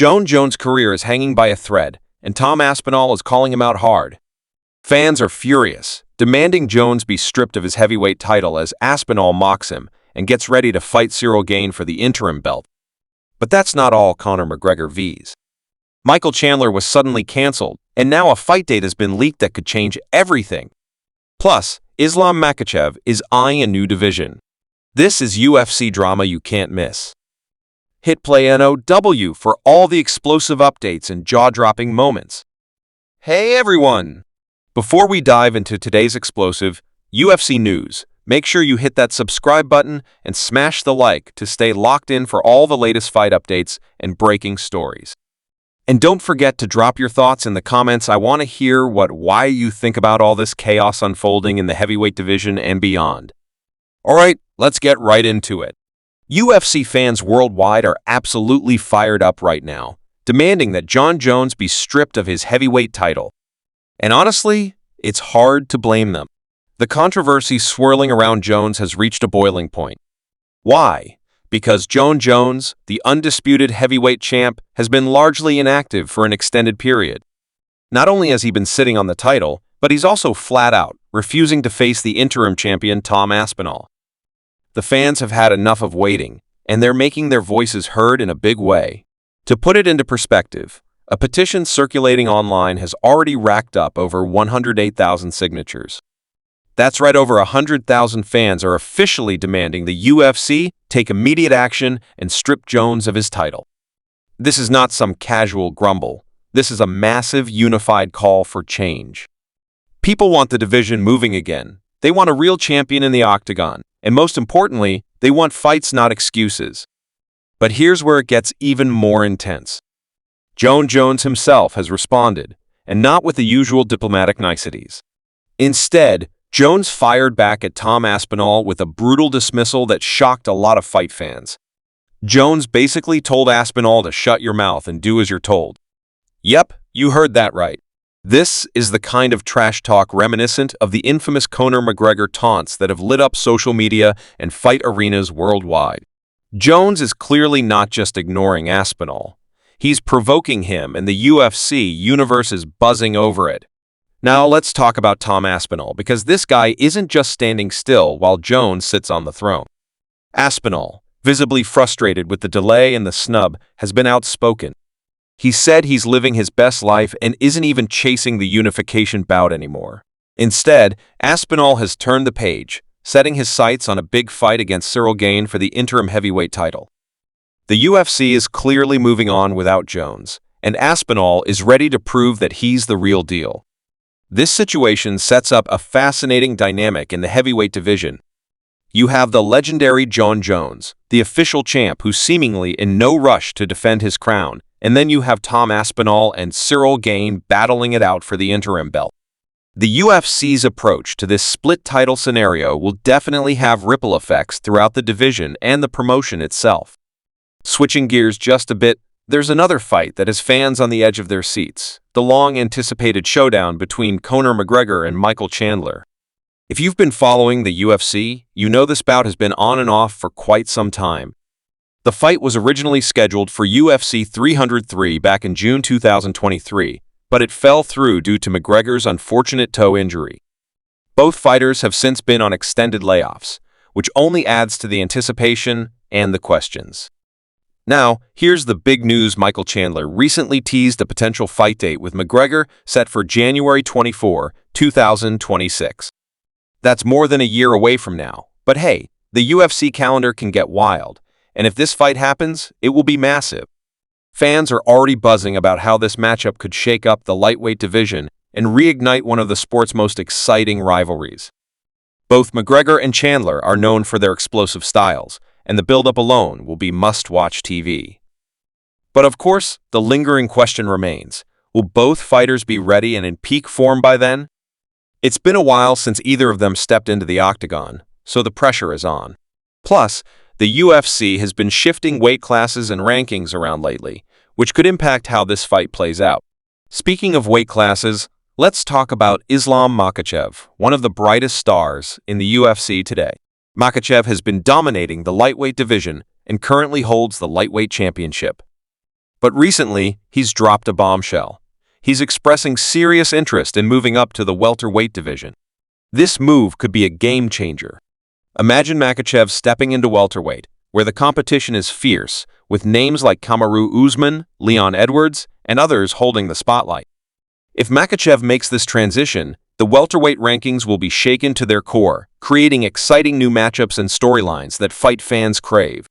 Jon Jones' career is hanging by a thread, and Tom Aspinall is calling him out hard. Fans are furious, demanding Jones be stripped of his heavyweight title as Aspinall mocks him and gets ready to fight Cyril Gane for the interim belt. But that's not all Conor McGregor vs. Michael Chandler was suddenly cancelled, and now a fight date has been leaked that could change everything. Plus, Islam Makhachev is eyeing a new division. This is UFC drama you can't miss. Hit play NOW for all the explosive updates and jaw-dropping moments. Hey everyone! Before we dive into today's explosive UFC news, make sure you hit that subscribe button and smash the like to stay locked in for all the latest fight updates and breaking stories. And don't forget to drop your thoughts in the comments. I want to hear why you think about all this chaos unfolding in the heavyweight division and beyond. Alright, let's get right into it. UFC fans worldwide are absolutely fired up right now, demanding that Jon Jones be stripped of his heavyweight title. And honestly, it's hard to blame them. The controversy swirling around Jones has reached a boiling point. Why? Because Jon Jones, the undisputed heavyweight champ, has been largely inactive for an extended period. Not only has he been sitting on the title, but he's also flat out refusing to face the interim champion Tom Aspinall. The fans have had enough of waiting, and they're making their voices heard in a big way. To put it into perspective, a petition circulating online has already racked up over 108,000 signatures. That's right, over 100,000 fans are officially demanding the UFC take immediate action and strip Jones of his title. This is not some casual grumble. This is a massive, unified call for change. People want the division moving again. They want a real champion in the Octagon. And most importantly, they want fights, not excuses. But here's where it gets even more intense. Jon Jones himself has responded, and not with the usual diplomatic niceties. Instead, Jones fired back at Tom Aspinall with a brutal dismissal that shocked a lot of fight fans. Jones basically told Aspinall to shut your mouth and do as you're told. Yep, you heard that right. This is the kind of trash talk reminiscent of the infamous Conor McGregor taunts that have lit up social media and fight arenas worldwide. Jones is clearly not just ignoring Aspinall. He's provoking him, and the UFC universe is buzzing over it. Now let's talk about Tom Aspinall, because this guy isn't just standing still while Jones sits on the throne. Aspinall, visibly frustrated with the delay and the snub, has been outspoken. He said he's living his best life and isn't even chasing the unification bout anymore. Instead, Aspinall has turned the page, setting his sights on a big fight against Cyril Gane for the interim heavyweight title. The UFC is clearly moving on without Jones, and Aspinall is ready to prove that he's the real deal. This situation sets up a fascinating dynamic in the heavyweight division. You have the legendary Jon Jones, the official champ who's seemingly in no rush to defend his crown, and then you have Tom Aspinall and Cyril Gane battling it out for the interim belt. The UFC's approach to this split title scenario will definitely have ripple effects throughout the division and the promotion itself. Switching gears just a bit, there's another fight that has fans on the edge of their seats, the long-anticipated showdown between Conor McGregor and Michael Chandler. If you've been following the UFC, you know this bout has been on and off for quite some time. The fight was originally scheduled for UFC 303 back in June 2023, but it fell through due to McGregor's unfortunate toe injury. Both fighters have since been on extended layoffs, which only adds to the anticipation and the questions. Now, here's the big news. Michael Chandler recently teased a potential fight date with McGregor set for January 24, 2026. That's more than a year away from now, but hey, the UFC calendar can get wild. And if this fight happens, it will be massive. Fans are already buzzing about how this matchup could shake up the lightweight division and reignite one of the sport's most exciting rivalries. Both McGregor and Chandler are known for their explosive styles, and the build-up alone will be must-watch TV. But of course, the lingering question remains, will both fighters be ready and in peak form by then? It's been a while since either of them stepped into the Octagon, so the pressure is on. Plus, the UFC has been shifting weight classes and rankings around lately, which could impact how this fight plays out. Speaking of weight classes, let's talk about Islam Makhachev, one of the brightest stars in the UFC today. Makhachev has been dominating the lightweight division and currently holds the lightweight championship. But recently, he's dropped a bombshell. He's expressing serious interest in moving up to the welterweight division. This move could be a game changer. Imagine Makhachev stepping into welterweight, where the competition is fierce, with names like Kamaru Usman, Leon Edwards, and others holding the spotlight. If Makhachev makes this transition, the welterweight rankings will be shaken to their core, creating exciting new matchups and storylines that fight fans crave.